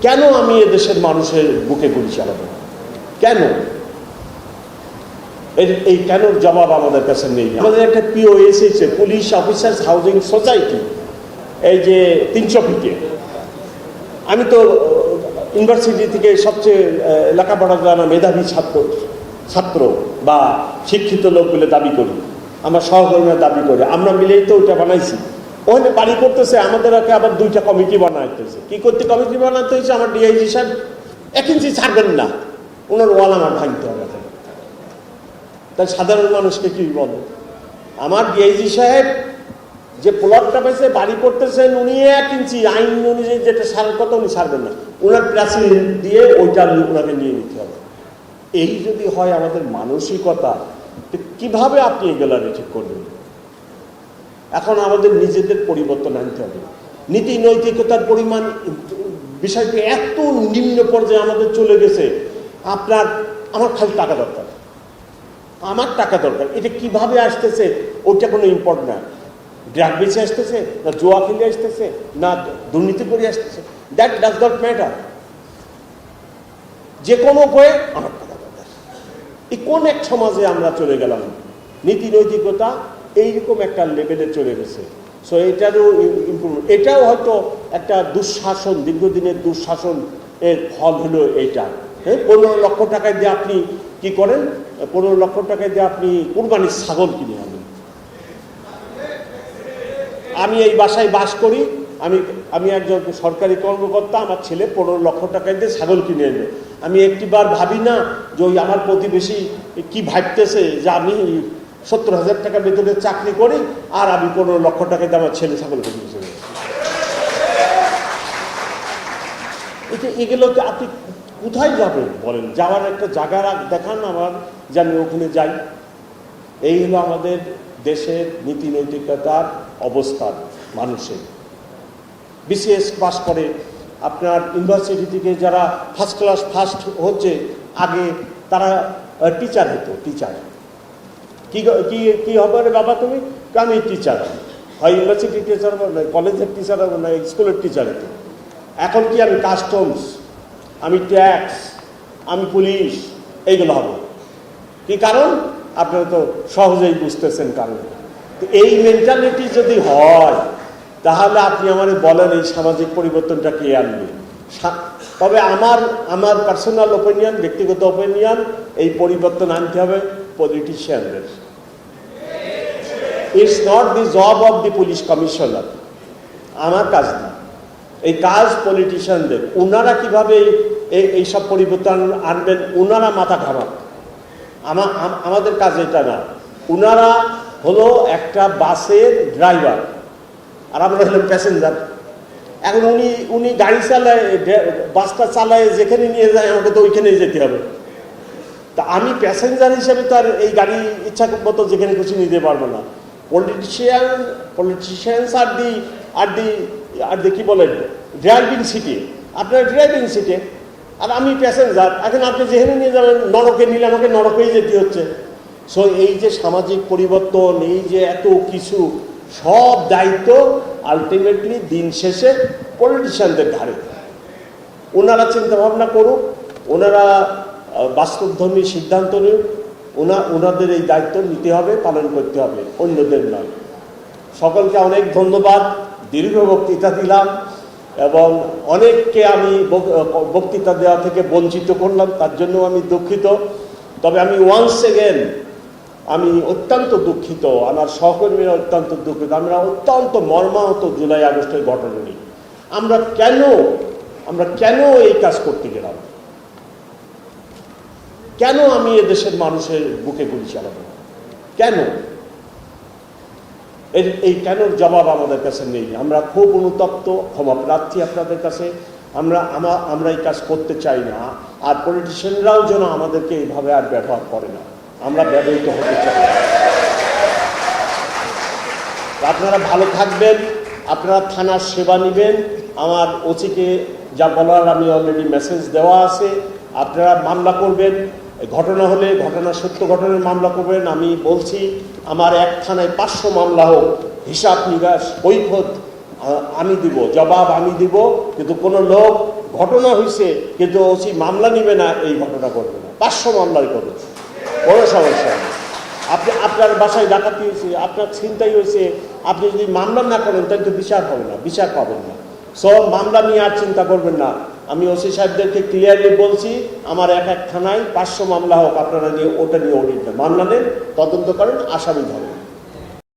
কেন আমি এদেশের মানুষের বুকে গুলি চালাবো? কেন? এই কেনর জবাব আমাদের কাছে নেই। আমাদের একটা পিওএস এসেছে, পুলিশ অফিসার্স হাউজিং সোসাইটি, এই যে 300 ফিটে। আমি তো ইউনিভার্সিটি থেকে সবচেয়ে লেখাপড়া জানা মেধাবী ছাত্র বা শিক্ষিত লোক বলে দাবি করি, আমরা সহকর্মীরা দাবি করি, আমরা মিলেই তো ওইটা বানাইছি। ওখানে বাড়ি করতেছে, আমাদের আবার 2টা কমিটি বানাইতেছে। কি করতে কমিটি বানাতে হয়েছে? আমার ডিআইজি সাহেব 1 ইঞ্চি ছাড়বেন না, ওনার ওয়াল আমার ভাঙতে হবে। তাই সাধারণ মানুষকে কি বলবো? আমার ডিআইজি সাহেব যে প্লটটা পেয়েছে বাড়ি করতেছেন, উনি 1 ইঞ্চি আইন অনুযায়ী যেটা সারার কথা উনি ছাড়বেন না, ওনার প্রেসিডেন্ট দিয়ে ওইটা ওনাকে নিয়ে নিতে হবে। এই যদি হয় আমাদের মানসিকতা, কিভাবে আপনি এগুলো ঠিক করবেন? এখন আমাদের নিজেদের পরিবর্তন আনতে হবে। নীতি নৈতিকতার পরিমাণ বিষয়টি এত নিম্ন পর্যায়ে আমাদের চলে গেছে। আমার খালি টাকা দরকার, আমার টাকা দরকার। এটা কিভাবে আসতেছে ওইটা কোনো ইম্পর্টেন্ট না। ড্রাগ বেচে আসতেছে, না জোয়া খেলে আসতেছে, না দুর্নীতি করে আসতেছে, দ্যাট ডাজ নট ম্যাটার। যে কোনো উপায়ে আমার টাকা দরকার। এই কোন এক সমাজে আমরা চলে গেলাম? নীতি নৈতিকতা এইরকম একটা লেভেলে চলে গেছে। সো এটারও ইম্প্রুভমেন্ট, এটাও হয়তো একটা দুঃশাসন, দীর্ঘদিনের দুঃশাসন এর ফল হলো এইটা। হ্যাঁ, 15 লক্ষ টাকায় দিয়ে আপনি কি করেন? 15 লক্ষ টাকায় দিয়ে আপনি কুরবানির ছাগল কিনে আনেন। আমি এই বাসায় বাস করি, আমি একজন সরকারি কর্মকর্তা, আমার ছেলে 15 লক্ষ টাকায় দিয়ে ছাগল কিনে এনে, আমি একটিবার ভাবি না যে ওই আমার প্রতিবেশী কি ভাবতেছে যে আমি 70,000 টাকা বেতনের চাকরি করি আর আমি 15 লক্ষ টাকা দিয়ে আমার ছেলে ছাগল কিনে এসে। এগুলোকে আপনি কোথায় যাবেন বলেন? যাওয়ার একটা জায়গা দেখান আমার, যে আমি ওখানে যাই। এই হলো আমাদের দেশের নীতি নৈতিকতার অবস্থান। মানুষের বিসিএস পাস করে আপনার ইউনিভার্সিটি থেকে যারা ফার্স্ট ক্লাস ফার্স্ট হচ্ছে, আগে তারা টিচার হতো। টিচার কি হবে রে বাবা তুমি? আমি টিচার, হয় ইউনিভার্সিটি টিচার হবো, না কলেজের টিচার হবো, না স্কুলের টিচার হতো। এখন কি আমি কাস্টমস, আমি ট্যাক্স, আমি পুলিশ, এইগুলো হবো। কি কারণ? আপনারা তো সহজেই বুঝতেছেন কারণ। তো এই মেন্টালিটি যদি হয়, তাহলে আপনি আমাদের বলেন এই সামাজিক পরিবর্তনটা কে আনবে? তবে আমার পার্সোনাল ওপিনিয়ন, ব্যক্তিগত ওপিনিয়ন, এই পরিবর্তন আনতে হবে পলিটিশিয়ানদের। It's not the job of the police commissioner, আমার কাজ না। এই কাজ পলিটিশিয়ানদের। ওনারা কিভাবে এইসব পরিবর্তন আনবেন, ওনারা মাথা ঘামান। আমাদের কাজ এটা না। ওনারা হলো একটা বাসের ড্রাইভার আর আমরা হলাম প্যাসেঞ্জার। এখন উনি গাড়ি চালায়, বাসটা চালায়, যেখানে নিয়ে যায় আমাকে তো ওইখানেই যেতে হবে। তা আমি প্যাসেঞ্জার হিসেবে তো আর এই গাড়ি ইচ্ছা মতো যেখানে খুশি নিতে পারবো না। পলিটিশিয়ানস আর দি কি বলেন, ড্রাইভিং সিটে, আপনার ড্রাইভিং সিটে, আর আমি প্যাসেঞ্জার। এখন আপনি যেখানে নিয়ে যাবেন, নরকে নিলে আমাকে নরকেই যেতে হচ্ছে। সো এই যে সামাজিক পরিবর্তন, এই যে এত কিছু, সব দায়িত্ব আলটিমেটলি দিন শেষে পলিটিশিয়ানদের ঘাড়ে। ওনারা চিন্তা ভাবনা করুক, ওনারা বাস্তবধর্মী সিদ্ধান্ত নিন, ওনাদের এই দায়িত্ব নিতে হবে, পালন করতে হবে, অন্যদের নয়। সকলকে অনেক ধন্যবাদ। দীর্ঘ বক্তৃতা দিলাম এবং অনেককে আমি বক্তৃতা দেওয়া থেকে বঞ্চিত করলাম, তার জন্য আমি দুঃখিত। তবে আমি ওয়ান্স এগেন আমি অত্যন্ত দুঃখিত, আমার সহকর্মীরা অত্যন্ত দুঃখিত। আমরা অত্যন্ত মর্মাহত জুলাই আগস্টের ঘটনা নিয়ে। আমরা কেন এই কাজ করতে গেলাম? কেন আমি এদেশের মানুষের বুকে গুলি চালাবো? কেন? এই কেনর জবাব আমাদের কাছে নেই। আমরা খুব অনুতপ্ত, ক্ষমা প্রার্থী আপনাদের কাছে। আমরা এই কাজ করতে চাই না। আর পলিটিশিয়ানরাও যেন আমাদেরকে এইভাবে আর ব্যবহার করে না, আমরা ব্যবহৃত হতে চাই না। আপনারা ভালো থাকবেন, আপনারা থানার সেবা নেবেন। আমার ওসিকে যা বলার আমি অলরেডি মেসেজ দেওয়া আছে। আপনারা মামলা করবেন, ঘটনা হলে ঘটনা, সত্য ঘটনার মামলা করবেন। আমি বলছি আমার এক থানায় 500 মামলা হোক, হিসাব নিকাশ কৈফিয়ত আমি দিব, জবাব আমি দিব। কিন্তু কোনো লোক ঘটনা হয়েছে কিন্তু ওসি মামলা নিবে না, এই ঘটনা করবে না, 500 মামলাই করবে, কোনো সমস্যা নেই। আপনার বাসায় ডাকাতি হয়েছে, আপনার ছিনতাই হয়েছে, আপনি যদি মামলা না করেন তাহলে তো বিচার হবে না, বিচার পাবেন না। সব মামলা নিয়ে আর চিন্তা করবেন না। আমি ওসি সাহেবদেরকে ক্লিয়ারলি বলছি, আমার এক থানায় 500 মামলা হোক, আপনারা নিয়ে ওটা নিয়ে অডিট মামলা নেন, তদন্ত করেন, আসামি ধরেন।